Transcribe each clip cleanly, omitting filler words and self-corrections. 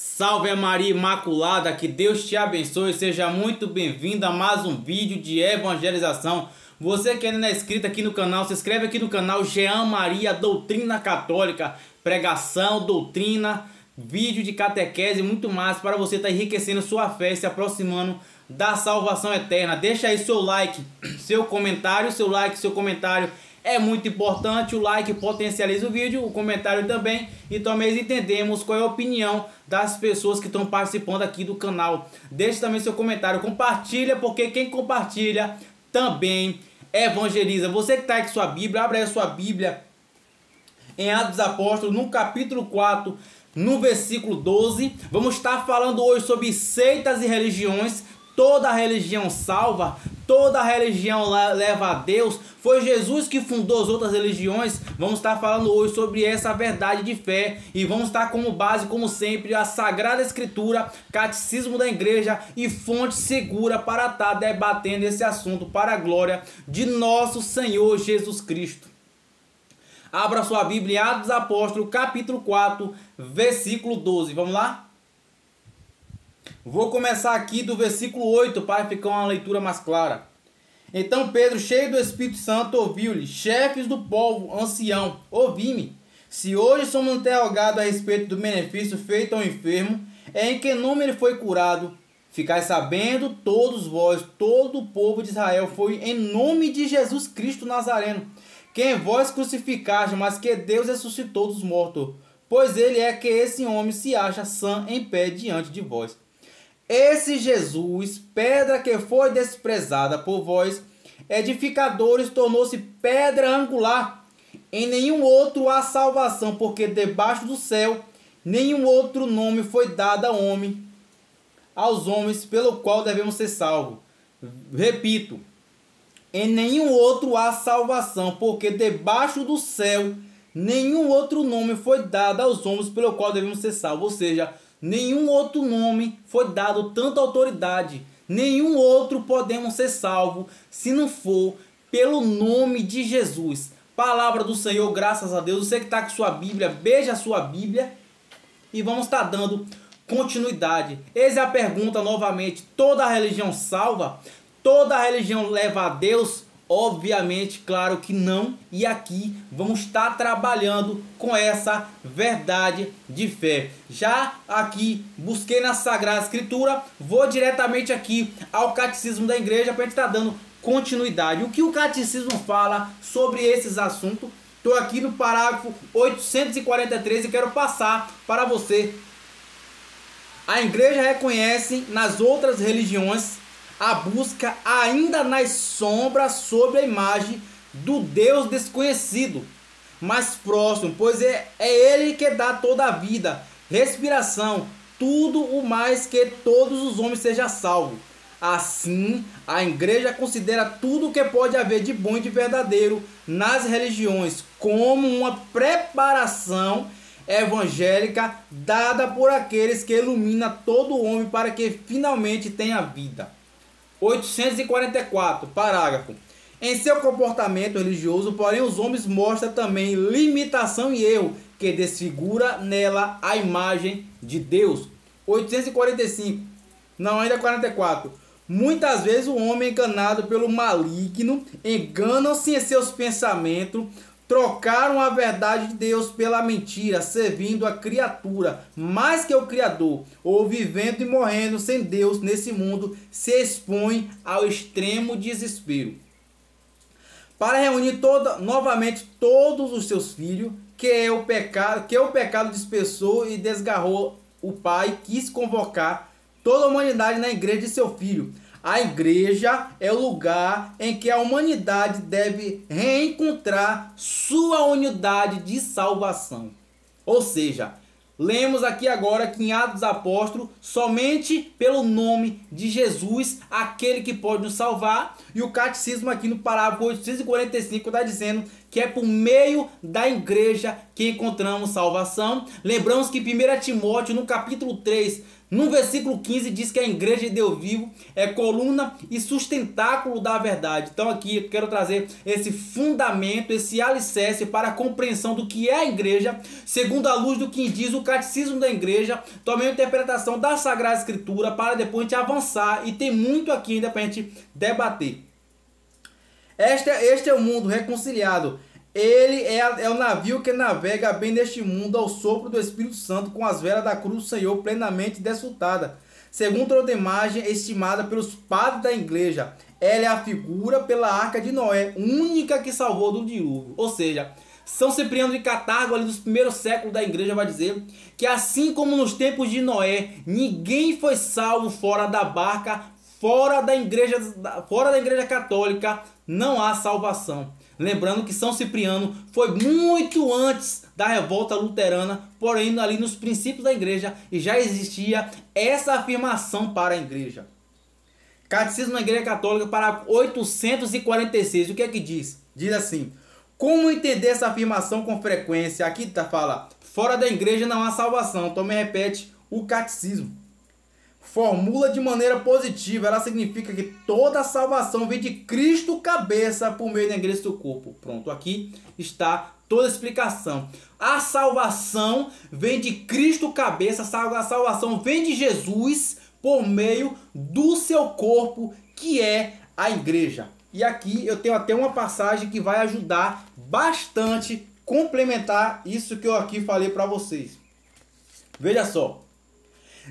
Salve a Maria Imaculada, que Deus te abençoe, seja muito bem-vindo a mais um vídeo de evangelização. Você que ainda não é inscrito aqui no canal, se inscreve aqui no canal Jean Maria Doutrina Católica, pregação, doutrina, vídeo de catequese e muito mais para você estar enriquecendo sua fé e se aproximando da salvação eterna. Deixa aí seu like, seu comentário, seu comentário é muito importante. O like potencializa o vídeo, o comentário também. E também entendemos qual é a opinião das pessoas que estão participando aqui do canal. Deixe também seu comentário, compartilha, porque quem compartilha também evangeliza. Você que está aí com sua Bíblia, abre aí a sua Bíblia em Atos dos Apóstolos, no capítulo 4, no versículo 12. Vamos estar falando hoje sobre seitas e religiões. Toda religião salva, toda religião leva a Deus. Foi Jesus que fundou as outras religiões. Vamos estar falando hoje sobre essa verdade de fé. E vamos estar como base, como sempre, a Sagrada Escritura, Catecismo da Igreja e fonte segura para estar debatendo esse assunto para a glória de nosso Senhor Jesus Cristo. Abra sua Bíblia em Atos dos Apóstolos, capítulo 4, versículo 12. Vamos lá? Vou começar aqui do versículo 8 para ficar uma leitura mais clara. Então Pedro, cheio do Espírito Santo, ouviu-lhe: chefes do povo, ancião, ouvi-me. Se hoje somos interrogados a respeito do benefício feito ao enfermo, em que nome ele foi curado, ficai sabendo todos vós, todo o povo de Israel, foi em nome de Jesus Cristo Nazareno, quem vós crucificaste, mas que Deus ressuscitou dos mortos, pois ele é que esse homem se acha sã em pé diante de vós. Esse Jesus, pedra que foi desprezada por vós, edificadores, tornou-se pedra angular. Em nenhum outro há salvação, porque debaixo do céu nenhum outro nome foi dado aos homens, pelo qual devemos ser salvos. Repito, em nenhum outro há salvação, porque debaixo do céu nenhum outro nome foi dado aos homens, pelo qual devemos ser salvos. Ou seja, nenhum outro nome foi dado tanta autoridade. Nenhum outro podemos ser salvos se não for pelo nome de Jesus. Palavra do Senhor, graças a Deus. Você que está com sua Bíblia, beija a sua Bíblia e vamos estar dando continuidade. Eis a pergunta novamente: toda religião salva? Toda religião leva a Deus? Obviamente, claro que não. E aqui vamos estar trabalhando com essa verdade de fé. Já aqui busquei na Sagrada Escritura, vou diretamente aqui ao Catecismo da Igreja para a gente estar dando continuidade. O que o Catecismo fala sobre esses assuntos? Estou aqui no parágrafo 843 e quero passar para você. A Igreja reconhece nas outras religiões a busca ainda nas sombras sobre a imagem do Deus desconhecido, mais próximo, pois é Ele que dá toda a vida, respiração, tudo o mais que todos os homens sejam salvos. Assim, a Igreja considera tudo o que pode haver de bom e de verdadeiro nas religiões como uma preparação evangélica dada por aqueles que iluminam todo homem para que finalmente tenha vida. 844, parágrafo. Em seu comportamento religioso, porém, os homens mostram também limitação e erro, que desfigura nela a imagem de Deus. 845, não, ainda 44. Muitas vezes o homem, enganado pelo maligno, engana-se em seus pensamentos, trocaram a verdade de Deus pela mentira, servindo a criatura mais que o Criador, ou vivendo e morrendo sem Deus nesse mundo, se expõe ao extremo desespero. Para reunir novamente todos os seus filhos, que o pecado dispersou e desgarrou o Pai, quis convocar toda a humanidade na igreja de seu Filho. A igreja é o lugar em que a humanidade deve reencontrar sua unidade de salvação. Ou seja, lemos aqui agora que em Atos dos Apóstolos, somente pelo nome de Jesus, aquele que pode nos salvar. E o Catecismo aqui no parágrafo 845 está dizendo que é por meio da igreja que encontramos salvação. Lembramos que 1 Timóteo, no capítulo 3, No versículo 15 diz que a igreja de Deus vivo é coluna e sustentáculo da verdade. Então aqui eu quero trazer esse fundamento, esse alicerce para a compreensão do que é a igreja, segundo a luz do que diz o catecismo da igreja, também a interpretação da Sagrada Escritura, para depois a gente avançar, e tem muito aqui ainda para a gente debater. Este é o mundo reconciliado. Ele é o navio que navega bem neste mundo ao sopro do Espírito Santo, com as velas da cruz do Senhor plenamente desfrutada. Segundo outra imagem estimada pelos padres da igreja, ela é a figura pela arca de Noé, única que salvou do dilúvio. Ou seja, São Cipriano de Catargo, ali dos primeiros séculos da igreja, vai dizer que assim como nos tempos de Noé, ninguém foi salvo fora da barca, fora da igreja católica, não há salvação. Lembrando que São Cipriano foi muito antes da revolta luterana, porém ali nos princípios da igreja e já existia essa afirmação para a igreja. Catecismo da Igreja Católica, para 846, o que é que diz? Diz assim: como entender essa afirmação com frequência? Aqui fala, fora da igreja não há salvação. Também repete o catecismo. Formula de maneira positiva, ela significa que toda a salvação vem de Cristo cabeça por meio da igreja do corpo. Pronto, aqui está toda a explicação. A salvação vem de Cristo cabeça, a salvação vem de Jesus por meio do seu corpo, que é a igreja. E aqui eu tenho até uma passagem que vai ajudar bastante, complementar isso que eu aqui falei para vocês. Veja só.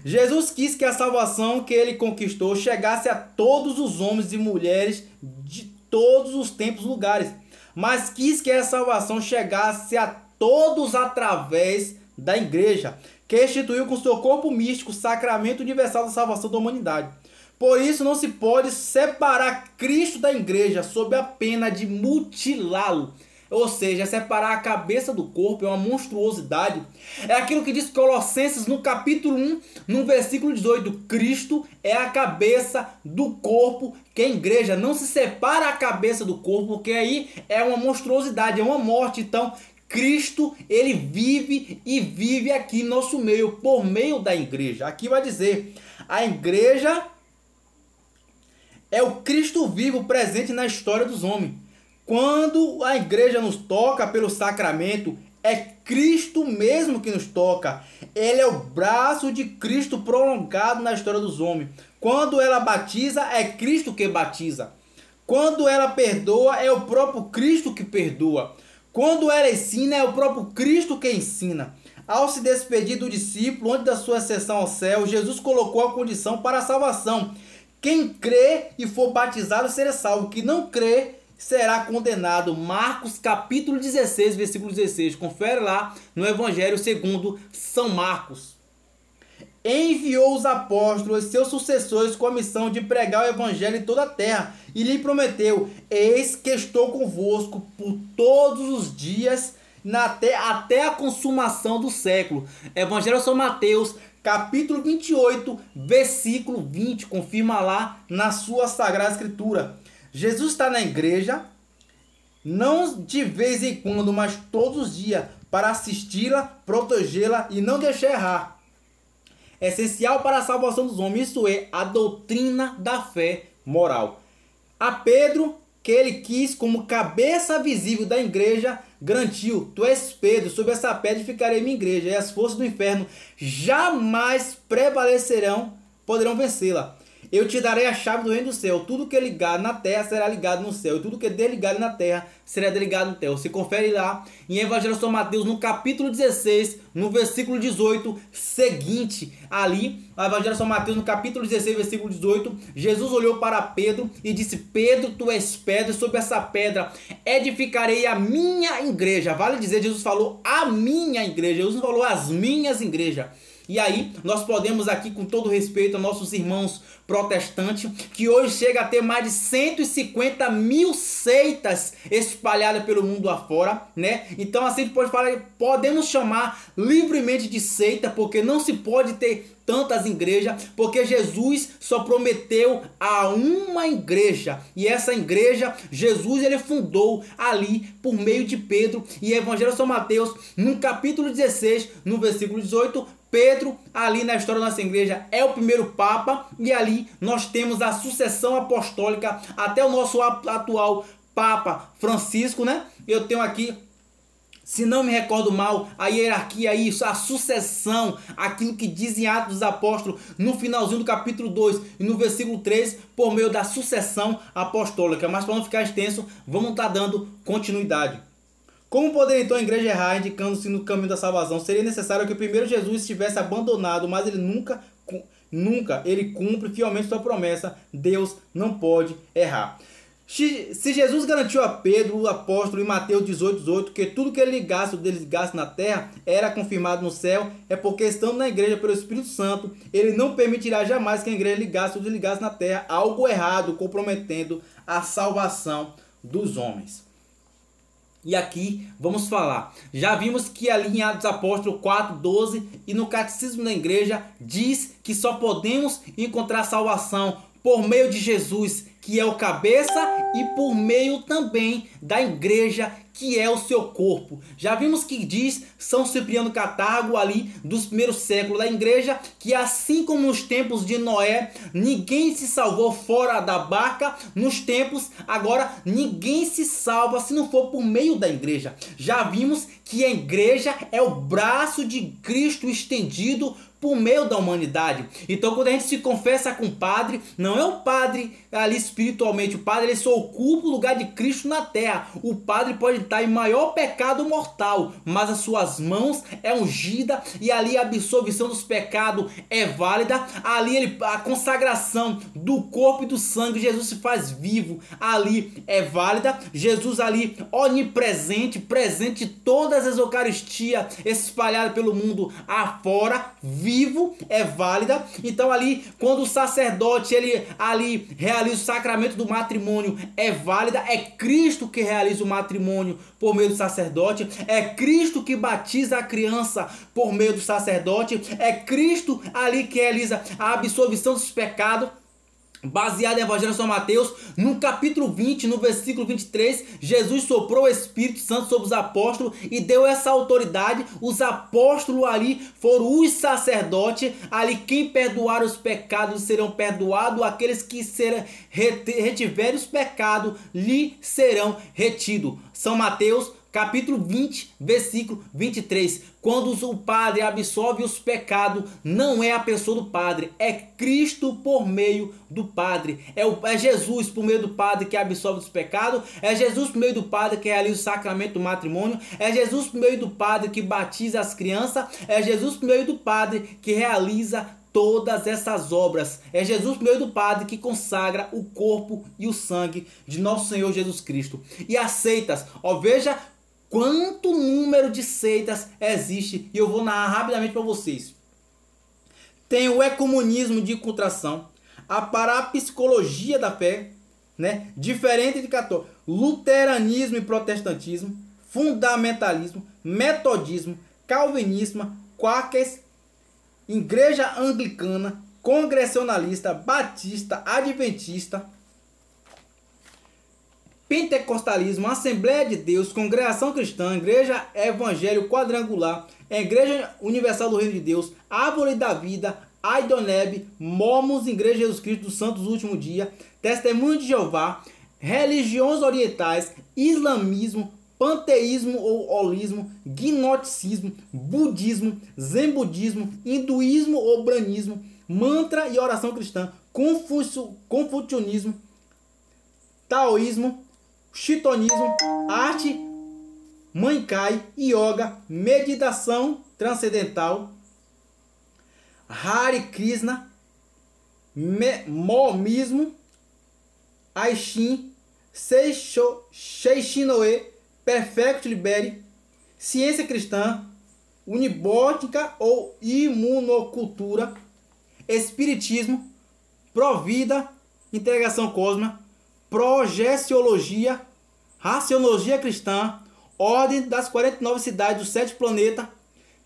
Jesus quis que a salvação que ele conquistou chegasse a todos os homens e mulheres de todos os tempos e lugares, mas quis que a salvação chegasse a todos através da igreja, que instituiu com seu corpo místico o sacramento universal da salvação da humanidade. Por isso não se pode separar Cristo da igreja sob a pena de mutilá-lo. Ou seja, separar a cabeça do corpo é uma monstruosidade. É aquilo que diz Colossenses no capítulo 1, no versículo 18. Cristo é a cabeça do corpo, que é a igreja. Não se separa a cabeça do corpo, porque aí é uma monstruosidade, é uma morte. Então, Cristo, ele vive e vive aqui no nosso meio, por meio da igreja. Aqui vai dizer, a igreja é o Cristo vivo presente na história dos homens. Quando a igreja nos toca pelo sacramento, é Cristo mesmo que nos toca. Ele é o braço de Cristo prolongado na história dos homens. Quando ela batiza, é Cristo que batiza. Quando ela perdoa, é o próprio Cristo que perdoa. Quando ela ensina, é o próprio Cristo que ensina. Ao se despedir do discípulo, antes da sua ascensão ao céu, Jesus colocou a condição para a salvação. Quem crê e for batizado será salvo. Quem não crê será condenado. Marcos capítulo 16, versículo 16. Confere lá no Evangelho segundo São Marcos. Enviou os apóstolos e seus sucessores com a missão de pregar o Evangelho em toda a terra. E lhe prometeu, eis que estou convosco por todos os dias, até a consumação do século. Evangelho de São Mateus, capítulo 28, versículo 20. Confirma lá na sua Sagrada Escritura. Jesus está na igreja, não de vez em quando, mas todos os dias, para assisti-la, protegê-la e não deixar errar. É essencial para a salvação dos homens, isso é, a doutrina da fé moral. A Pedro, que ele quis como cabeça visível da igreja, garantiu, tu és Pedro, sobre essa pedra ficarei minha igreja, e as forças do inferno jamais poderão vencê-la. Eu te darei a chave do reino do céu. Tudo que é ligado na terra será ligado no céu. E tudo que é desligado na terra será desligado no céu. Você confere lá em Evangelho de São Mateus, no capítulo 16, no versículo 18 seguinte. Ali, o Evangelho de São Mateus, no capítulo 16, versículo 18, Jesus olhou para Pedro e disse, Pedro, tu és pedra, sobre essa pedra edificarei a minha igreja. Vale dizer, Jesus falou a minha igreja. Jesus falou as minhas igrejas. E aí, nós podemos aqui, com todo respeito a nossos irmãos protestantes, que hoje chega a ter mais de 150 mil seitas espalhadas pelo mundo afora, né? Então, assim, a gente pode falar, podemos chamar livremente de seita, porque não se pode ter tantas igrejas, porque Jesus só prometeu a uma igreja, e essa igreja, Jesus, ele fundou ali, por meio de Pedro, e Evangelho de São Mateus, no capítulo 16, no versículo 18, Pedro, ali na história da nossa igreja, é o primeiro Papa, e ali nós temos a sucessão apostólica até o nosso atual Papa Francisco, né? Eu tenho aqui, se não me recordo mal, a hierarquia, isso, a sucessão, aquilo que diz em Atos dos Apóstolos, no finalzinho do capítulo 2 e no versículo 3, por meio da sucessão apostólica. Mas para não ficar extenso, vamos estar dando continuidade. Como poderia então a igreja errar, indicando-se no caminho da salvação? Seria necessário que o primeiro Jesus estivesse abandonado, mas ele nunca ele cumpre fielmente sua promessa. Deus não pode errar. Se Jesus garantiu a Pedro, o apóstolo, em Mateus 18:18, que tudo que ele ligasse ou desligasse na terra era confirmado no céu, é porque, estando na igreja pelo Espírito Santo, ele não permitirá jamais que a igreja ligasse ou desligasse na terra algo errado, comprometendo a salvação dos homens. E aqui vamos falar. Já vimos que ali em Atos dos Apóstolos 4:12 e no Catecismo da Igreja diz que só podemos encontrar salvação por meio de Jesus, que é o cabeça, e por meio também da igreja, que é o seu corpo. Já vimos que diz São Cipriano Catargo ali dos primeiros séculos da igreja, que assim como nos tempos de Noé, ninguém se salvou fora da barca, nos tempos agora ninguém se salva se não for por meio da igreja. Já vimos que a igreja é o braço de Cristo estendido por meio da humanidade. Então, quando a gente se confessa com o padre, não é o padre ali espiritualmente, o padre ele só ocupa o lugar de Cristo na terra. O padre pode estar em maior pecado mortal, mas as suas mãos é ungida, e ali a absolvição dos pecados é válida. Ali a consagração do corpo e do sangue, Jesus se faz vivo, ali é válida. Jesus ali onipresente, presente em todas as eucaristias espalhadas pelo mundo afora, vivo, é válida. Então ali, quando o sacerdote ele ali realiza o sacramento do matrimônio, é válida. É Cristo que realiza o matrimônio por meio do sacerdote. É Cristo que batiza a criança por meio do sacerdote. É Cristo ali que realiza a absolvição dos pecados, baseado em Evangelho de São Mateus, no capítulo 20, no versículo 23, Jesus soprou o Espírito Santo sobre os apóstolos e deu essa autoridade. Os apóstolos ali foram os sacerdotes, ali quem perdoar os pecados serão perdoados, aqueles que retiverem os pecados lhe serão retidos. São Mateus capítulo 20, versículo 23. Quando o padre absolve os pecados, não é a pessoa do padre, é Cristo por meio do padre. É Jesus por meio do padre que absolve os pecados, é Jesus por meio do padre que realiza o sacramento do matrimônio, é Jesus por meio do padre que batiza as crianças, é Jesus por meio do padre que realiza todas essas obras. É Jesus por meio do padre que consagra o corpo e o sangue de nosso Senhor Jesus Cristo. E as seitas, veja quanto número de seitas existe, e eu vou narrar rapidamente para vocês. Tem o ecumenismo de contração, a parapsicologia da fé, né? Diferente de católico, luteranismo e protestantismo, fundamentalismo, metodismo, calvinismo, quakers, igreja anglicana, congregacionalista, batista, adventista, pentecostalismo, Assembleia de Deus, Congregação Cristã, Igreja Evangelho Quadrangular, Igreja Universal do Reino de Deus, Árvore da Vida, Aidoneb, Mormons, Igreja de Jesus Cristo dos Santos do Último Dia, Testemunho de Jeová, religiões orientais, islamismo, panteísmo ou holismo, gnosticismo, budismo, zen budismo, hinduísmo ou branismo, mantra e oração cristã, confucionismo, taoísmo, chitonismo, arte, mankai, yoga, meditação transcendental, Hare Krishna, momismo, Aishin, Seishinoe, Perfect Libere, ciência cristã, unibótica ou imunocultura, espiritismo, provida, integração cósmica, projeciologia, racionologia cristã, ordem das 49 cidades dos 7 planetas,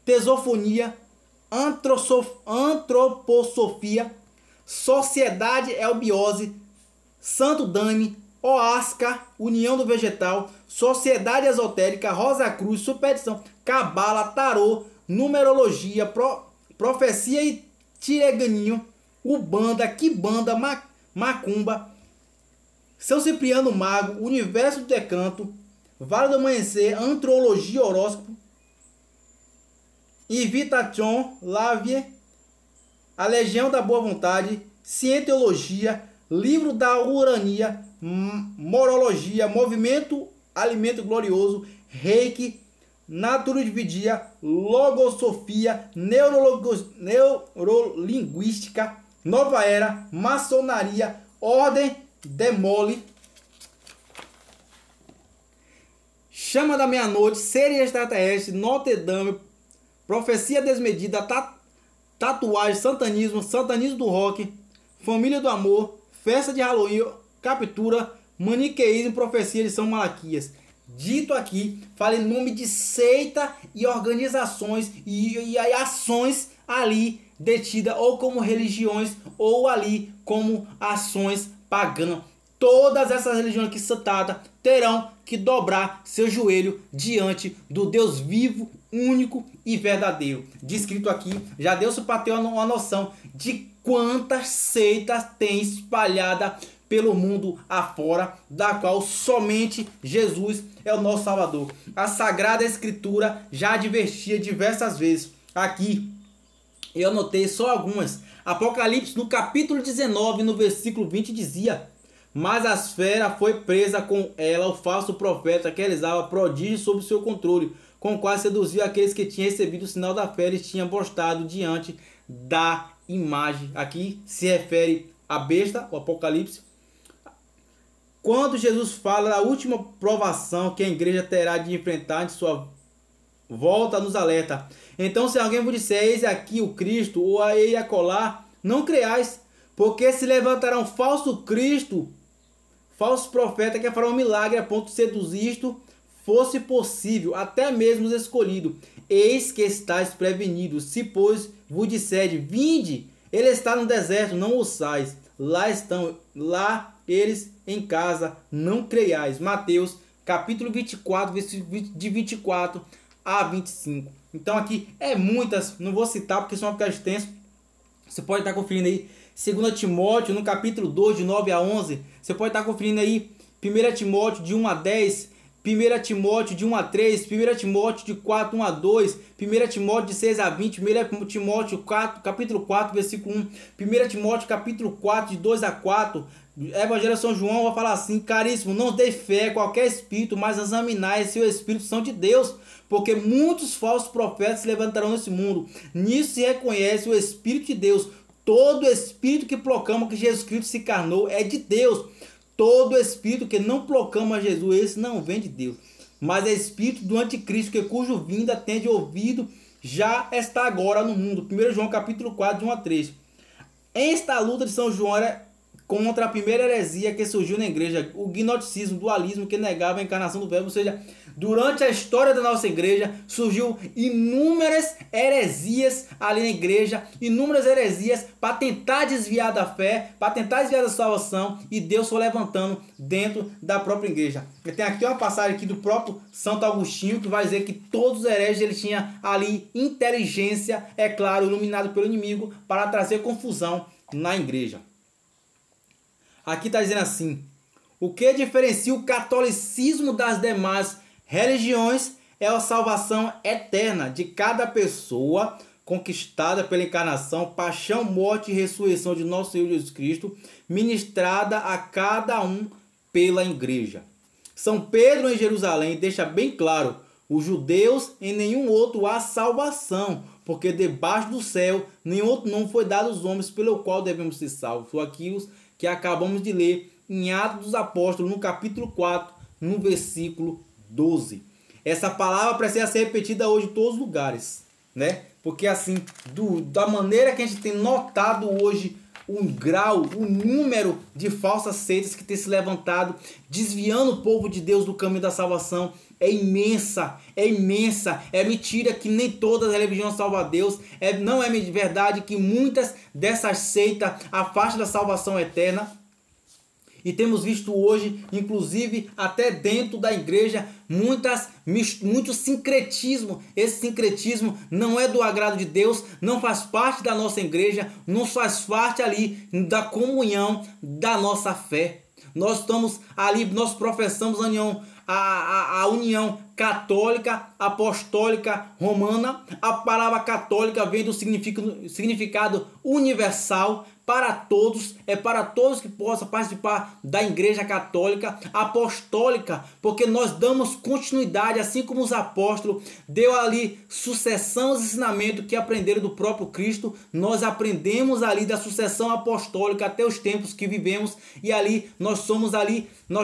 tesofonia, antroposofia, sociedade eubiose, santo daime, Oasca, união do vegetal, sociedade esotérica, Rosa Cruz, superstição, cabala, tarô, numerologia, Profecia e Tireganinho, Ubanda, Quibanda, Macumba, São Cipriano Mago, Universo do Decanto, Vale do Amanhecer, Antrologia, Horóscopo, Invitation, Lavie, A Legião da Boa Vontade, Cientologia, Livro da Urania, Morologia, Movimento Alimento Glorioso, Reiki, Naturodividia, Logosofia, Neurolinguística, Nova Era, Maçonaria, Ordem Demole, Chama da Meia-Noite, Seres Extraterrestres, Notre Dame, Profecia Desmedida, Tatuagem, Satanismo, Satanismo do Rock, Família do Amor, Festa de Halloween, Captura, Maniqueísmo, Profecia de São Malaquias. Dito aqui, fala em nome de seita e organizações e ações ali detidas ou como religiões ou ali como ações pagãs. Todas essas religiões aqui citadas terão que dobrar seu joelho diante do Deus vivo, único e verdadeiro. Descrito aqui, já deu-se para ter uma noção de quantas seitas tem espalhada pelo mundo afora, da qual somente Jesus é o nosso Salvador. A Sagrada Escritura já advertia diversas vezes. Aqui eu anotei só algumas. Apocalipse no capítulo 19, no versículo 20 dizia: mas a esfera foi presa com ela o falso profeta que realizava prodígios sob seu controle, com o qual seduziu aqueles que tinham recebido o sinal da fé e tinham postado diante da imagem. Aqui se refere à besta, o Apocalipse. Quando Jesus fala da última provação que a igreja terá de enfrentar de sua volta, nos alerta: então se alguém vos disser, eis aqui o Cristo, ou aí acolá, não creais, porque se levantarão falso Cristo, falso profeta, que farão um milagre a ponto de seduzir isto fosse possível, até mesmo os escolhidos. Eis que estáis prevenidos. Se pois vos disserdes, vinde, ele está no deserto, não ouçais. Lá eles em casa, não creiais. Mateus capítulo 24, versículo de 24 a 25. Então aqui é muitas, não vou citar porque senão vai ficar extenso. Você pode estar conferindo aí 2 Timóteo no capítulo 2, de 9 a 11. Você pode estar conferindo aí 1 Timóteo de 1 a 10, 1 Timóteo de 1 a 3, 1 Timóteo de 4, 1 a 2, 1 Timóteo de 6 a 20, 1 Timóteo 4, capítulo 4, versículo 1, 1 Timóteo capítulo 4, de 2 a 4. Evangelho de São João vai falar assim: caríssimo, não dê fé a qualquer espírito, mas examinai se o Espírito são de Deus, porque muitos falsos profetas se levantarão nesse mundo. Nisso se reconhece o Espírito de Deus. Todo espírito que proclama que Jesus Cristo se encarnou é de Deus. Todo espírito que não proclama Jesus, esse não vem de Deus, mas é espírito do anticristo, que cujo vinda tende ouvido, já está agora no mundo. 1 João capítulo 4, de 1 a 3. Esta luta de São João era contra a primeira heresia que surgiu na igreja, o gnosticismo, dualismo, que negava a encarnação do verbo. Ou seja, durante a história da nossa igreja surgiu inúmeras heresias ali na igreja, inúmeras heresias para tentar desviar da fé, para tentar desviar da salvação, e Deus foi levantando dentro da própria igreja. Eu tenho aqui uma passagem aqui do próprio Santo Agostinho, que vai dizer que todos os hereges ele tinha ali inteligência, é claro, iluminado pelo inimigo, para trazer confusão na igreja. Aqui está dizendo assim: o que diferencia o catolicismo das demais religiões é a salvação eterna de cada pessoa, conquistada pela encarnação, paixão, morte e ressurreição de nosso Senhor Jesus Cristo, ministrada a cada um pela igreja. São Pedro em Jerusalém deixa bem claro: os judeus em nenhum outro há salvação, porque debaixo do céu nenhum outro nome foi dado aos homens pelo qual devemos ser salvos. Foi aquilo que acabamos de ler em Atos dos Apóstolos, no capítulo 4, no versículo 12. Essa palavra precisa ser repetida hoje em todos os lugares, né? Porque assim, da maneira que a gente tem notado hoje o grau, o número de falsas seitas que tem se levantado, desviando o povo de Deus do caminho da salvação, é imensa, é imensa. É mentira que nem todas as religiões salvam a Deus. Não é verdade que muitas dessas seitas afastam da salvação eterna. E temos visto hoje, inclusive até dentro da igreja, muito sincretismo. Esse sincretismo não é do agrado de Deus, não faz parte da nossa igreja, não faz parte ali da comunhão da nossa fé. Nós estamos ali, nós professamos a união católica, apostólica, romana. A palavra católica vem do significado universal, para todos, é para todos que possam participar da igreja católica. Apostólica, porque nós damos continuidade, assim como os apóstolos deu ali sucessão aos ensinamentos que aprenderam do próprio Cristo. Nós aprendemos ali da sucessão apostólica até os tempos que vivemos, e ali nós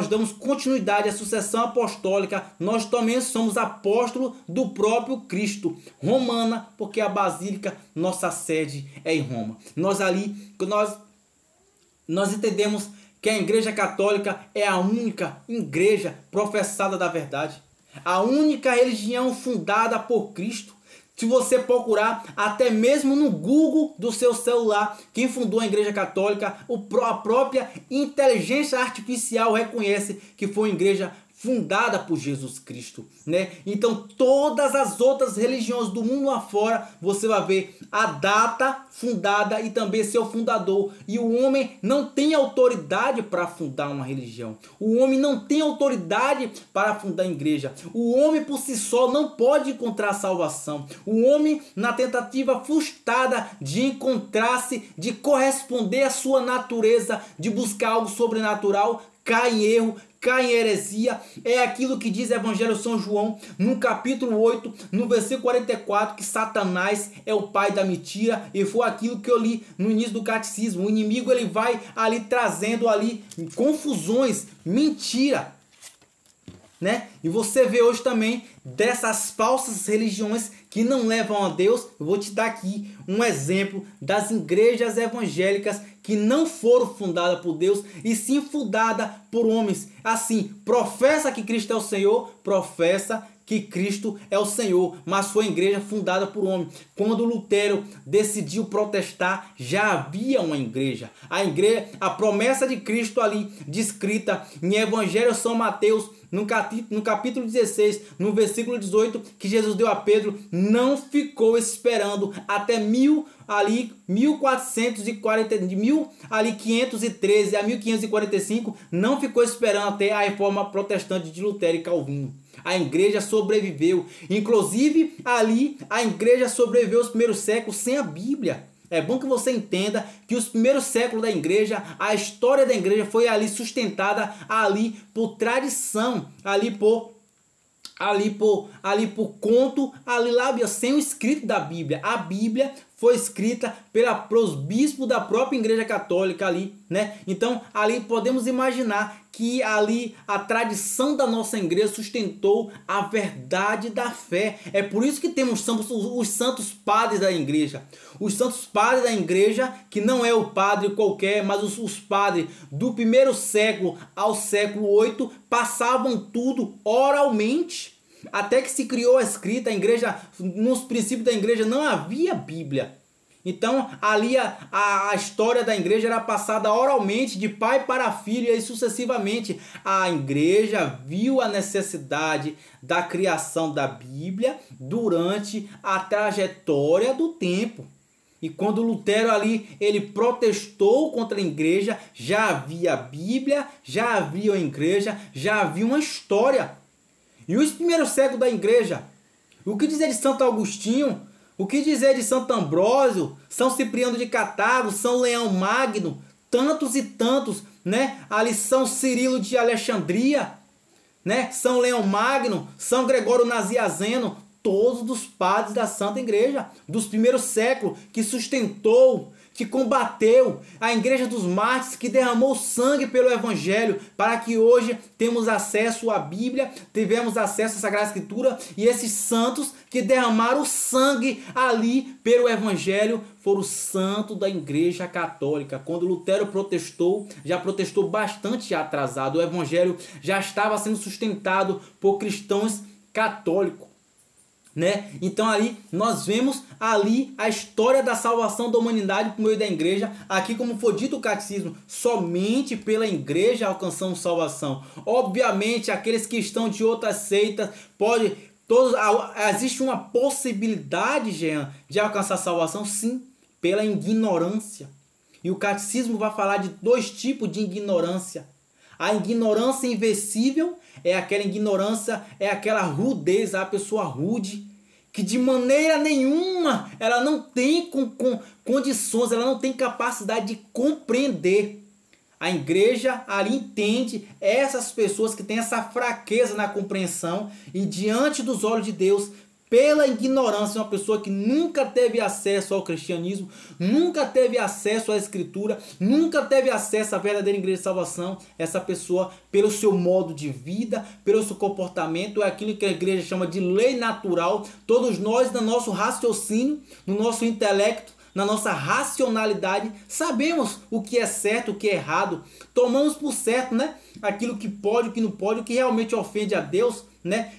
damos continuidade à sucessão apostólica. Nós também somos apóstolos do próprio Cristo. Romana, porque a basílica, nossa sede é em Roma. Nós entendemos que a igreja católica é a única igreja professada da verdade, a única religião fundada por Cristo. Se você procurar até mesmo no Google do seu celular, quem fundou a igreja católica, a própria inteligência artificial reconhece que foi uma igreja fundada por Jesus Cristo, né? Então todas as outras religiões do mundo afora, você vai ver a data fundada e também seu fundador. E o homem não tem autoridade para fundar uma religião. O homem não tem autoridade para fundar a igreja. O homem por si só não pode encontrar salvação. O homem, na tentativa frustrada de encontrar-se, de corresponder à sua natureza, de buscar algo sobrenatural, cai em erro, cai em heresia. É aquilo que diz o Evangelho de São João, no capítulo 8, no versículo 44, que Satanás é o pai da mentira, e foi aquilo que eu li no início do catecismo. O inimigo, ele vai ali trazendo ali confusões, mentira, né? E você vê hoje também dessas falsas religiões que não levam a Deus. Eu vou te dar aqui um exemplo das igrejas evangélicas que não foram fundadas por Deus, e sim fundadas por homens. Assim, professa que Cristo é o Senhor, professa que Cristo é o Senhor, mas foi igreja fundada por homem. Quando Lutero decidiu protestar, já havia uma igreja. A promessa de Cristo ali, descrita em Evangelho de São Mateus, no capítulo 16, no versículo 18, que Jesus deu a Pedro, não ficou esperando até 1513 a 1545, não ficou esperando até a reforma protestante de Lutero e Calvino. A igreja sobreviveu. Inclusive, ali, a igreja sobreviveu os primeiros séculos sem a Bíblia. É bom que você entenda que os primeiros séculos da igreja, a história da igreja foi ali sustentada ali por tradição, ali por conto, ali lá sem o escrito da Bíblia. A Bíblia foi escrita pelos bispos da própria igreja católica ali, né? Então ali podemos imaginar que ali a tradição da nossa igreja sustentou a verdade da fé. É por isso que temos os santos padres da igreja. Os santos padres da igreja, que não é o padre qualquer, mas os padres do primeiro século ao século 8 passavam tudo oralmente. Até que se criou a escrita, a igreja, nos princípios da igreja não havia Bíblia. Então ali a história da igreja era passada oralmente, de pai para filho, e sucessivamente. A igreja viu a necessidade da criação da Bíblia durante a trajetória do tempo. E quando Lutero ali, ele protestou contra a igreja, já havia a Bíblia, já havia a igreja, já havia uma história. E os primeiros séculos da igreja, o que dizer de Santo Agostinho, o que dizer de Santo Ambrósio, São Cipriano de Cartago, São Leão Magno, tantos e tantos, né? Ali São Cirilo de Alexandria, né? São Leão Magno, São Gregório Nazianzeno, todos dos padres da Santa Igreja, dos primeiros séculos, que sustentou, que combateu, a igreja dos mártires, que derramou sangue pelo Evangelho, para que hoje temos acesso à Bíblia, tivemos acesso à Sagrada Escritura, e esses santos que derramaram sangue ali pelo Evangelho foram os santos da igreja católica. Quando Lutero protestou, já protestou bastante atrasado, o Evangelho já estava sendo sustentado por cristãos católicos. né? Então ali nós vemos ali a história da salvação da humanidade por meio da igreja. Aqui, como foi dito o catecismo, somente pela igreja alcançamos salvação. Obviamente aqueles que estão de outras seitas existe uma possibilidade, Jean, de alcançar salvação, sim, pela ignorância. E o catecismo vai falar de 2 tipos de ignorância. A ignorância invencível é aquela ignorância, é aquela rudez, a pessoa rude, que de maneira nenhuma ela não tem condições, ela não tem capacidade de compreender. A igreja ali entende essas pessoas que têm essa fraqueza na compreensão e diante dos olhos de Deus, pela ignorância, uma pessoa que nunca teve acesso ao cristianismo, nunca teve acesso à escritura, nunca teve acesso à verdadeira igreja de salvação, essa pessoa, pelo seu modo de vida, pelo seu comportamento, é aquilo que a igreja chama de lei natural. Todos nós, no nosso raciocínio, no nosso intelecto, na nossa racionalidade, sabemos o que é certo, o que é errado, tomamos por certo, né? Aquilo que pode, o que não pode, o que realmente ofende a Deus, né?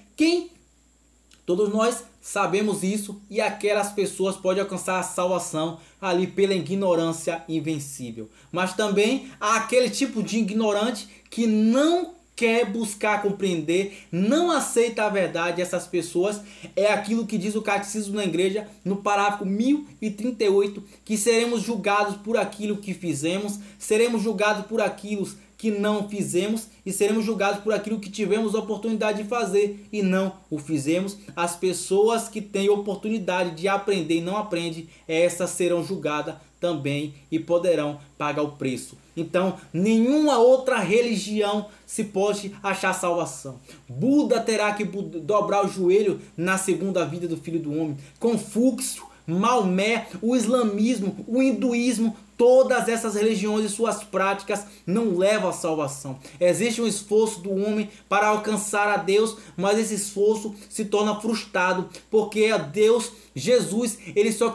Todos nós sabemos isso, e aquelas pessoas podem alcançar a salvação ali pela ignorância invencível. Mas também há aquele tipo de ignorante que não quer buscar compreender, não aceita a verdade. Essas pessoas é aquilo que diz o catecismo da igreja no parágrafo 1038, que seremos julgados por aquilo que fizemos, seremos julgados por aquilo que não fizemos e seremos julgados por aquilo que tivemos oportunidade de fazer e não o fizemos. As pessoas que têm oportunidade de aprender e não aprendem, essas serão julgadas também e poderão pagar o preço. Então, nenhuma outra religião se pode achar salvação. Buda terá que dobrar o joelho na segunda vida do Filho do Homem. Confúcio, Maomé, o islamismo, o hinduísmo, todas essas religiões e suas práticas não levam à salvação. Existe um esforço do homem para alcançar a Deus, mas esse esforço se torna frustrado, porque a Deus, Jesus, ele só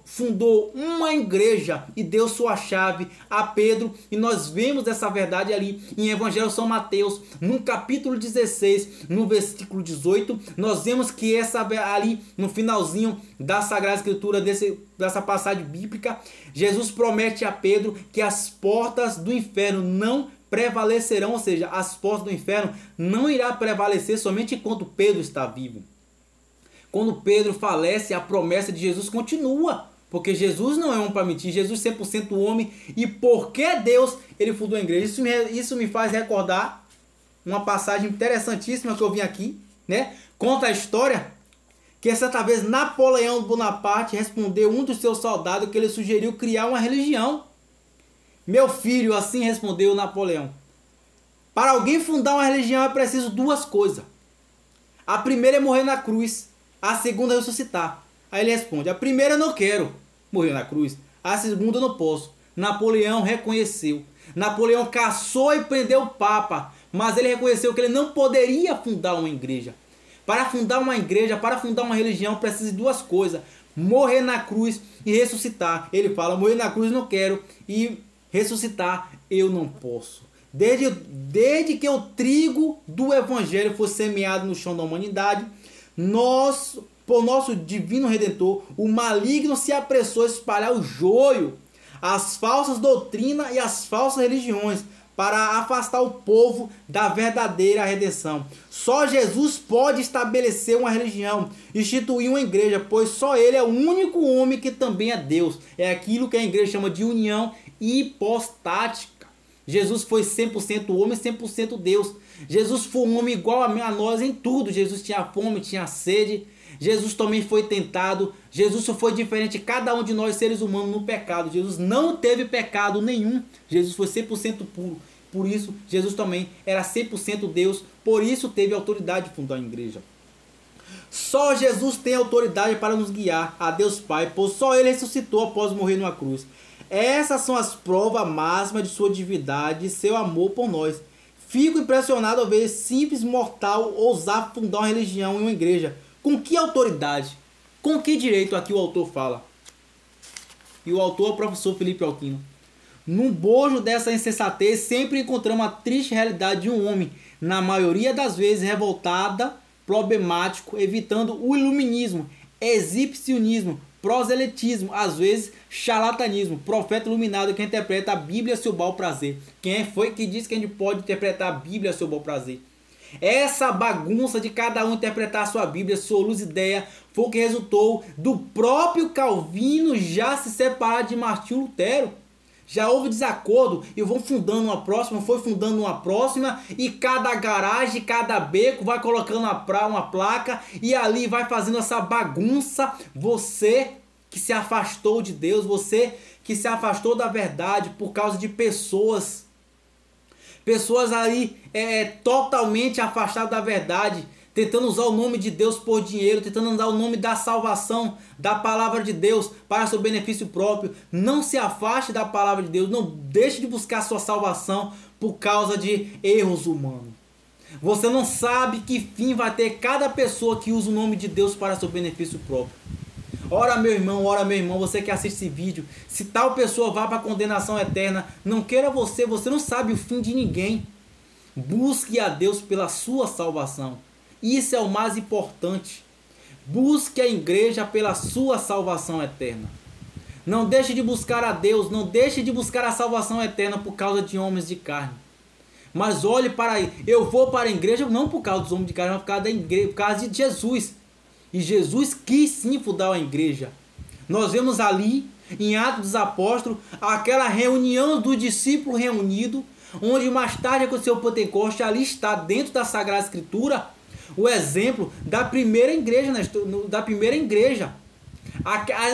fundou uma igreja e deu sua chave a Pedro, e nós vemos essa verdade ali em Evangelho de São Mateus, no capítulo 16, no versículo 18, nós vemos que ali no finalzinho da Sagrada Escritura, dessa passagem bíblica, Jesus promete a Pedro que as portas do inferno não prevalecerão, ou seja, as portas do inferno não irá prevalecer somente enquanto Pedro está vivo. Quando Pedro falece, a promessa de Jesus continua, porque Jesus não é homem para mentir, Jesus 100% homem, e porque Deus, ele fundou a igreja. Isso me faz recordar uma passagem interessantíssima que eu vi aqui, né? Conta a história que certa vez Napoleão Bonaparte respondeu um dos seus soldados que ele sugeriu criar uma religião. Meu filho, assim respondeu Napoleão, para alguém fundar uma religião é preciso 2 coisas. A primeira é morrer na cruz, a segunda é ressuscitar. Aí ele responde, a primeira eu não quero morrer na cruz, a segunda eu não posso. Napoleão reconheceu. Napoleão caçou e prendeu o Papa, mas ele reconheceu que ele não poderia fundar uma igreja. Para fundar uma igreja, para fundar uma religião, precisa de 2 coisas. Morrer na cruz e ressuscitar. Ele fala, morrer na cruz não quero e ressuscitar eu não posso. Desde que o trigo do evangelho foi semeado no chão da humanidade, por nosso divino Redentor, o maligno se apressou a espalhar o joio, as falsas doutrinas e as falsas religiões, para afastar o povo da verdadeira redenção. Só Jesus pode estabelecer uma religião, instituir uma igreja, pois só ele é o único homem que também é Deus. É aquilo que a igreja chama de união hipostática. Jesus foi 100% homem, 100% Deus. Jesus foi um homem igual a nós em tudo. Jesus tinha fome, tinha sede. Jesus também foi tentado. Jesus só foi diferente de cada um de nós seres humanos no pecado. Jesus não teve pecado nenhum. Jesus foi 100% puro. Por isso, Jesus também era 100% Deus. Por isso teve autoridade de fundar a igreja. Só Jesus tem autoridade para nos guiar a Deus Pai, pois só ele ressuscitou após morrer numa cruz. Essas são as provas máximas de sua divindade e seu amor por nós. Fico impressionado ao ver esse simples mortal ousar fundar uma religião e uma igreja. Com que autoridade? Com que direito aqui o autor fala? E o autor é o professor Felipe Alquino. No bojo dessa insensatez sempre encontramos a triste realidade de um homem, na maioria das vezes revoltado problemático, evitando o iluminismo, exibicionismo, proselitismo, às vezes charlatanismo, profeta iluminado que interpreta a Bíblia a seu bel prazer. Quem foi que disse que a gente pode interpretar a Bíblia a seu bel prazer? Essa bagunça de cada um interpretar a sua Bíblia, a sua luz ideia, foi o que resultou do próprio Calvino já se separar de Martinho Lutero. Já houve desacordo e vão fundando uma próxima, foi fundando uma próxima, e cada garagem, cada beco vai colocando uma placa e ali vai fazendo essa bagunça. Você que se afastou de Deus, você que se afastou da verdade por causa de pessoas ali totalmente afastadas da verdade, tentando usar o nome de Deus por dinheiro, tentando usar o nome da salvação, da palavra de Deus para seu benefício próprio. Não se afaste da palavra de Deus, não deixe de buscar sua salvação por causa de erros humanos. Você não sabe que fim vai ter cada pessoa que usa o nome de Deus para seu benefício próprio. Ora meu irmão, você que assiste esse vídeo, se tal pessoa vá para a condenação eterna, não queira você não sabe o fim de ninguém. Busque a Deus pela sua salvação. Isso é o mais importante. Busque a igreja pela sua salvação eterna. Não deixe de buscar a Deus, não deixe de buscar a salvação eterna por causa de homens de carne. Mas olhe para aí, eu vou para a igreja não por causa dos homens de carne, mas por causa da igreja, por causa de Jesus. E Jesus quis sim fundar a igreja. Nós vemos ali, em Atos dos Apóstolos, aquela reunião dos discípulos reunidos, onde mais tarde aconteceu o Pentecoste. Ali está, dentro da Sagrada Escritura, o exemplo da primeira igreja,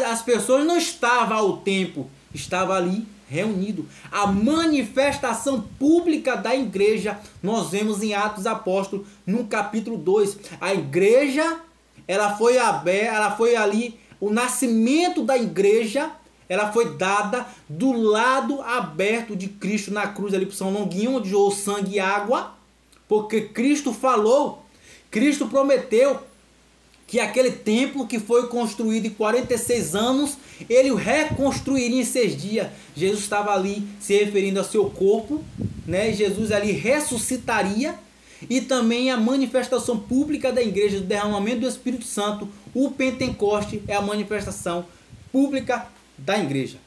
As pessoas não estavam ao tempo, estavam ali reunido. A manifestação pública da igreja nós vemos em Atos dos Apóstolos, no capítulo 2. A igreja, ela foi aberta, ela foi ali, o nascimento da igreja, ela foi dada do lado aberto de Cristo na cruz, ali por São Longuinho, onde jorrou sangue e água, porque Cristo falou, Cristo prometeu que aquele templo que foi construído em 46 anos, ele o reconstruiria em 6 dias. Jesus estava ali se referindo ao seu corpo, né? Jesus ali ressuscitaria, e também a manifestação pública da igreja, do derramamento do Espírito Santo. O Pentecoste é a manifestação pública da igreja.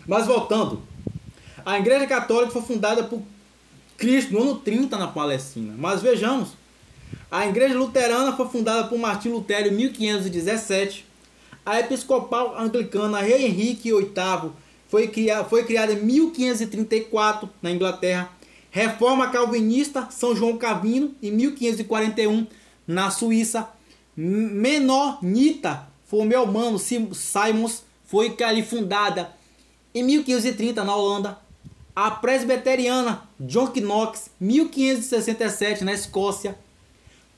Mas voltando, a Igreja Católica foi fundada por Cristo no ano 30 na Palestina. Mas vejamos, a Igreja Luterana foi fundada por Martinho Lutero em 1517. A Episcopal Anglicana Rei Henrique VIII foi criada em 1534 na Inglaterra. Reforma Calvinista São João Calvino em 1541 na Suíça. Menonita foi o meu mano Simons, foi ali fundada em 1530 na Holanda. A Presbiteriana John Knox 1567 na Escócia.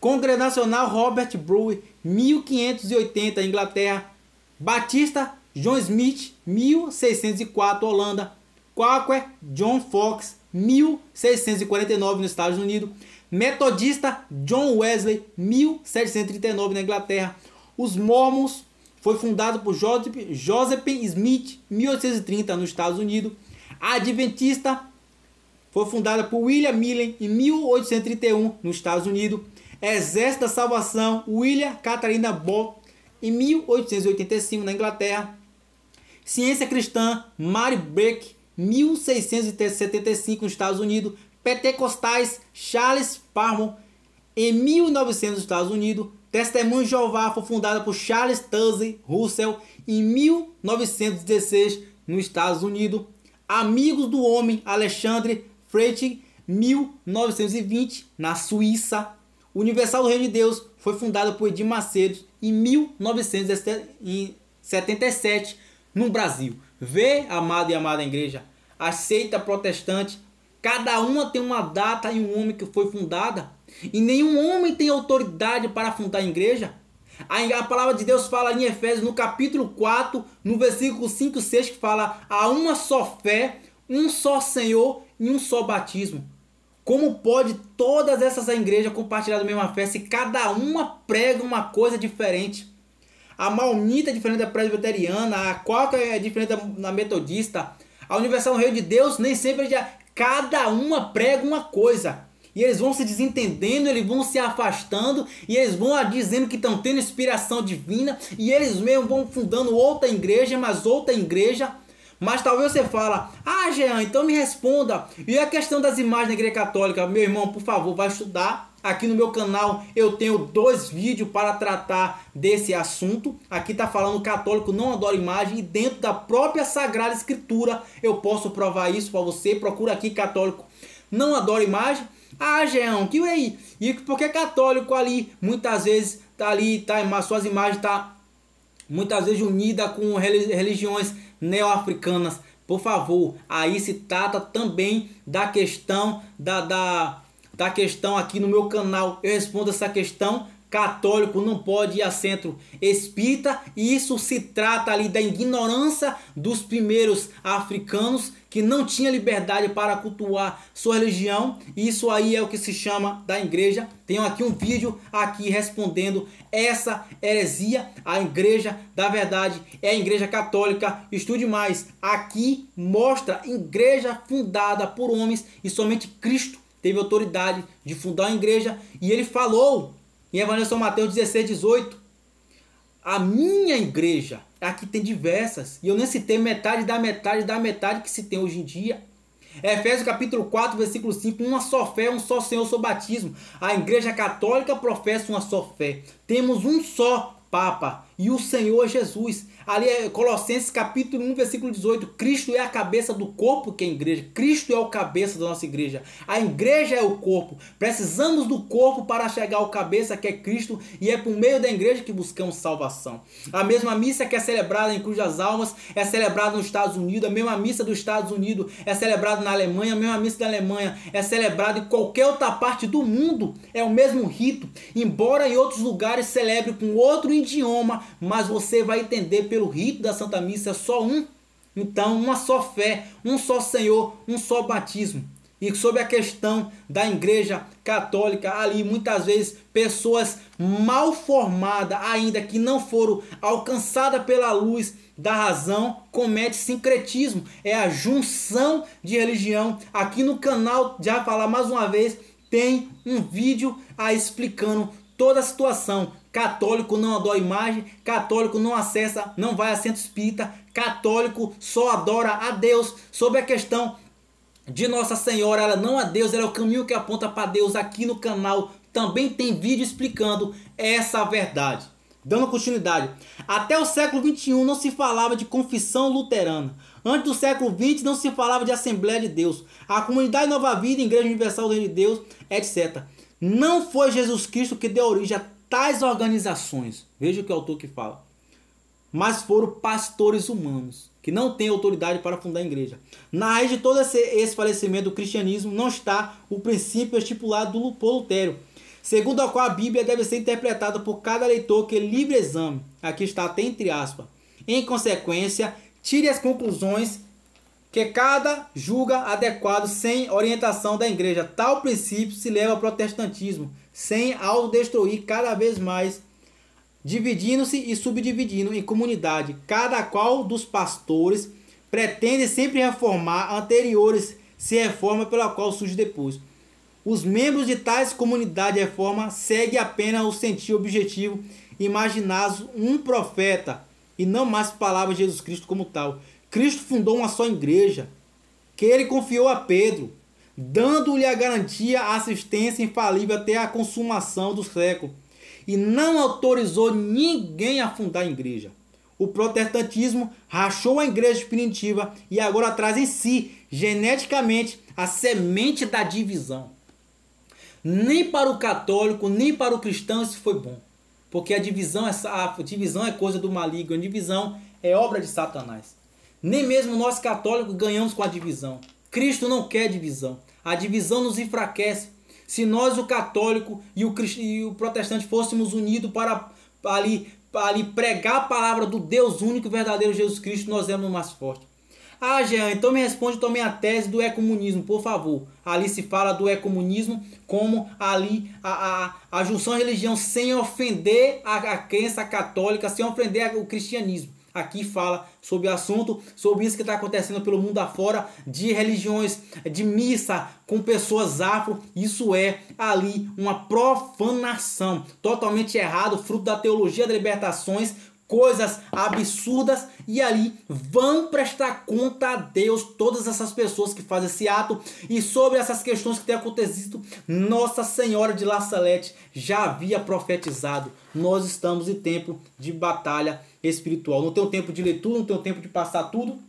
Congregacional Robert Brewer 1580 Inglaterra. Batista John Smith 1604 Holanda. Quaker John Fox 1649 nos Estados Unidos. Metodista John Wesley 1739 na Inglaterra. Os Mormons foi fundado por Joseph Smith 1830 nos Estados Unidos. A Adventista foi fundada por William Millen em 1831 nos Estados Unidos. Exército da Salvação William Catarina Bott em 1885 na Inglaterra. Ciência Cristã Mary Beck 1675 nos Estados Unidos. Pentecostais Charles Parham em 1900 nos Estados Unidos. Testemunho de Jeová foi fundada por Charles Taze Russell em 1916 nos Estados Unidos. Amigos do Homem Alexandre Freytag 1920 na Suíça. Universal do Reino de Deus foi fundada por Edir Macedo em 1977 no Brasil. Vê, amado e amada igreja, a seita protestante, cada uma tem uma data e um homem que foi fundada, e nenhum homem tem autoridade para fundar a igreja. A palavra de Deus fala em Efésios, no capítulo 4, no versículo 5 e 6, que fala: há uma só fé, um só Senhor e um só batismo. Como pode todas essas igrejas compartilhar da mesma fé se cada uma prega uma coisa diferente? A Maonita é diferente da Presbiteriana, a Quaker é diferente da Metodista, a Universal do Reino de Deus nem sempre cada uma prega uma coisa. e eles vão se desentendendo, eles vão se afastando, e eles vão dizendo que estão tendo inspiração divina, e eles mesmo vão fundando outra igreja, mas outra igreja. Mas talvez você fala, ah, Jean, então me responda, e a questão das imagens da igreja católica? Meu irmão, por favor, vai estudar. Aqui no meu canal eu tenho 2 vídeos para tratar desse assunto. Aqui está falando católico não adora imagem, e dentro da própria Sagrada Escritura eu posso provar isso para você. Procura aqui católico não adora imagem. Ah, Jean, que aí? E porque católico ali muitas vezes suas imagens tá muitas vezes unida com religiões neo-africanas. Por favor, aí se trata também da questão da questão aqui no meu canal. Eu respondo essa questão. Católico não pode ir a centro espírita, e isso se trata ali da ignorância dos primeiros africanos que não tinha liberdade para cultuar sua religião. Isso aí é o que se chama da igreja. Tenho aqui um vídeo aqui respondendo essa heresia. A igreja da verdade é a igreja católica. Estude mais. Aqui mostra igreja fundada por homens, e somente Cristo teve autoridade de fundar uma igreja, e ele falou em Evangelho de São Mateus 16:18, a minha igreja, aqui tem diversas, e eu nem citei metade da metade que se tem hoje em dia. Efésios capítulo 4, versículo 5, uma só fé, um só Senhor, só batismo. A igreja católica professa uma só fé. Temos um só Papa, e o Senhor Jesus. Ali é Colossenses capítulo 1, versículo 18. Cristo é a cabeça do corpo, que é a igreja. Cristo é o cabeça da nossa igreja. A igreja é o corpo. Precisamos do corpo para chegar ao cabeça, que é Cristo, e é por meio da igreja que buscamos salvação. A mesma missa que é celebrada em Cujas Almas é celebrada nos Estados Unidos. A mesma missa dos Estados Unidos é celebrada na Alemanha. A mesma missa da Alemanha é celebrada em qualquer outra parte do mundo. É o mesmo rito. Embora em outros lugares celebre com outro idioma, mas você vai entender pelo rito da Santa Missa, é só um. Então, uma só fé, um só Senhor, um só batismo. E sobre a questão da igreja católica, ali muitas vezes pessoas mal formadas ainda, que não foram alcançadas pela luz da razão, cometem sincretismo. É a junção de religião. Aqui no canal, já falar mais uma vez, tem um vídeo aí explicando toda a situação. Católico não adora imagem, católico não acessa, não vai a centro espírita, católico só adora a Deus. Sobre a questão de Nossa Senhora, ela não é Deus, ela é o caminho que aponta para Deus. Aqui no canal também tem vídeo explicando essa verdade. Dando continuidade, até o século XXI não se falava de confissão luterana. Antes do século XX não se falava de Assembleia de Deus, a Comunidade Nova Vida, Igreja Universal do Reino de Deus, etc. Não foi Jesus Cristo que deu origem a tais organizações. Veja o que o autor que fala. Mas foram pastores humanos, que não têm autoridade para fundar a igreja. Na raiz de todo esse falecimento do cristianismo não está o princípio estipulado por Lutero, segundo a qual a Bíblia deve ser interpretada por cada leitor que livre exame. Aqui está até entre aspas. Em consequência, tire as conclusões que cada julga adequado sem orientação da igreja. Tal princípio se leva ao protestantismo, sem autodestruir cada vez mais, dividindo-se e subdividindo em comunidade. Cada qual dos pastores pretende sempre reformar anteriores, se reforma pela qual surge depois. Os membros de tais comunidades de reforma seguem apenas o sentido objetivo, imaginar um profeta e não mais palavras de Jesus Cristo como tal. Cristo fundou uma só igreja, que ele confiou a Pedro, dando-lhe a garantia, a assistência infalível até a consumação do século, e não autorizou ninguém a fundar a igreja. O protestantismo rachou a igreja primitiva e agora traz em si, geneticamente, a semente da divisão. Nem para o católico, nem para o cristão isso foi bom, porque a divisão é coisa do maligno, a divisão é obra de Satanás. Nem mesmo nós católicos ganhamos com a divisão. Cristo não quer divisão. A divisão nos enfraquece. Se nós, o católico e o protestante, fôssemos unidos para ali pregar a palavra do Deus único e verdadeiro Jesus Cristo, nós éramos mais fortes. Ah, Jean, então me responde também a tese do ecumenismo, por favor. Ali se fala do ecumenismo como ali a junção de religião sem ofender a crença católica, sem ofender o cristianismo. aqui fala sobre o assunto, sobre isso que está acontecendo pelo mundo afora, de religiões, de missa com pessoas afro. Isso é ali uma profanação, totalmente errado, fruto da teologia das libertações, coisas absurdas, e ali vão prestar conta a Deus todas essas pessoas que fazem esse ato. E sobre essas questões que têm acontecido, Nossa Senhora de La Salete já havia profetizado: nós estamos em tempo de batalha espiritual. Não tem o tempo de ler tudo, não tem o tempo de passar tudo.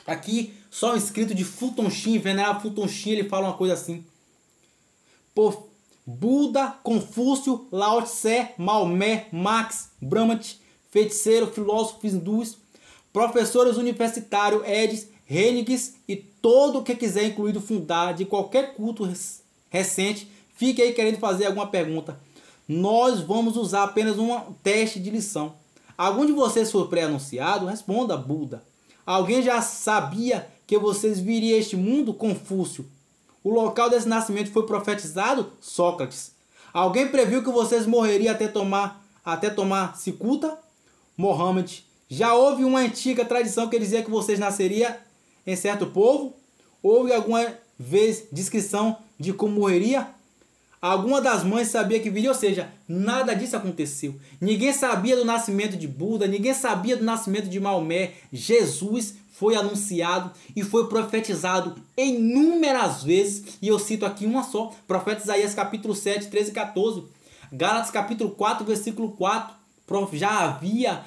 Aqui só um escrito de Fulton Sheen, venerável Fulton Sheen, ele fala uma coisa assim: por Buda, Confúcio, Lao Tse, Maomé, Marx, Brahmat, feiticeiro, filósofos hindus, professores universitários, Edis, Heniges e todo o que quiser, incluído fundar de qualquer culto recente, fique aí querendo fazer alguma pergunta. Nós vamos usar apenas um teste de lição. Algum de vocês foi pré-anunciado? Responda, Buda. Alguém já sabia que vocês viriam a este mundo? Confúcio. O local desse nascimento foi profetizado? Sócrates. Alguém previu que vocês morreriam até tomar cicuta? Mohammed. Já houve uma antiga tradição que dizia que vocês nasceriam em certo povo? Houve alguma vez descrição de como morreria? Alguma das mães sabia que viria, ou seja, nada disso aconteceu. Ninguém sabia do nascimento de Buda, ninguém sabia do nascimento de Maomé. Jesus foi anunciado e foi profetizado inúmeras vezes, e eu cito aqui uma só: profeta Isaías capítulo 7, 13 e 14, Gálatas capítulo 4, versículo 4, já havia,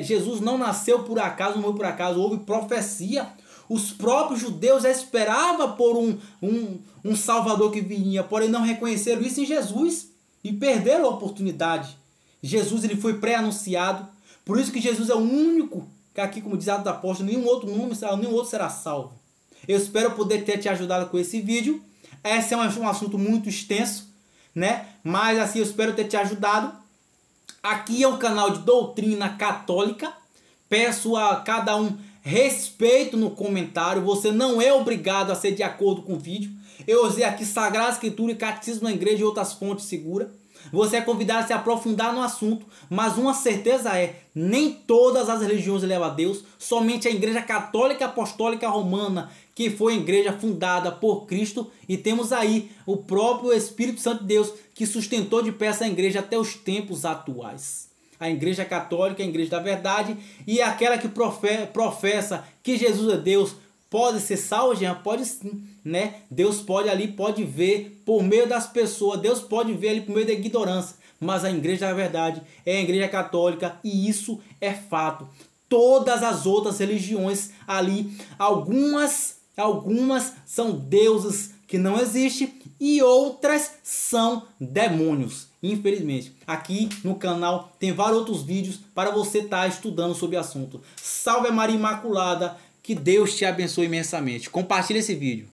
Jesus não nasceu por acaso, não morreu por acaso, houve profecia. Os próprios judeus já esperavam por um Salvador que viria, porém não reconheceram isso em Jesus e perderam a oportunidade. Jesus, ele foi pré-anunciado, por isso que Jesus é o único, que aqui, como diz Atos dos Apóstolos, nenhum outro será salvo. Eu espero poder ter te ajudado com esse vídeo. Esse é um assunto muito extenso, né? Mas assim, eu espero ter te ajudado. Aqui é um canal de doutrina católica. Peço a cada um respeito no comentário. Você não é obrigado a ser de acordo com o vídeo. Eu usei aqui Sagrada Escritura e Catecismo da Igreja e outras fontes seguras. Você é convidado a se aprofundar no assunto, mas uma certeza é: nem todas as religiões levam a Deus. Somente a Igreja Católica Apostólica Romana, que foi a igreja fundada por Cristo, e temos aí o próprio Espírito Santo de Deus, que sustentou de pé essa igreja até os tempos atuais. A Igreja Católica, a Igreja da Verdade, e aquela que professa que Jesus é Deus, pode ser salvo, gente? Pode sim, né? Deus pode ver por meio das pessoas, Deus pode ver ali por meio da ignorância, mas a Igreja da Verdade é a Igreja Católica, e isso é fato. Todas as outras religiões ali, algumas são deuses que não existem e outras são demônios. Infelizmente, aqui no canal tem vários outros vídeos para você estar estudando sobre o assunto. Salve a Maria Imaculada, que Deus te abençoe imensamente. Compartilhe esse vídeo.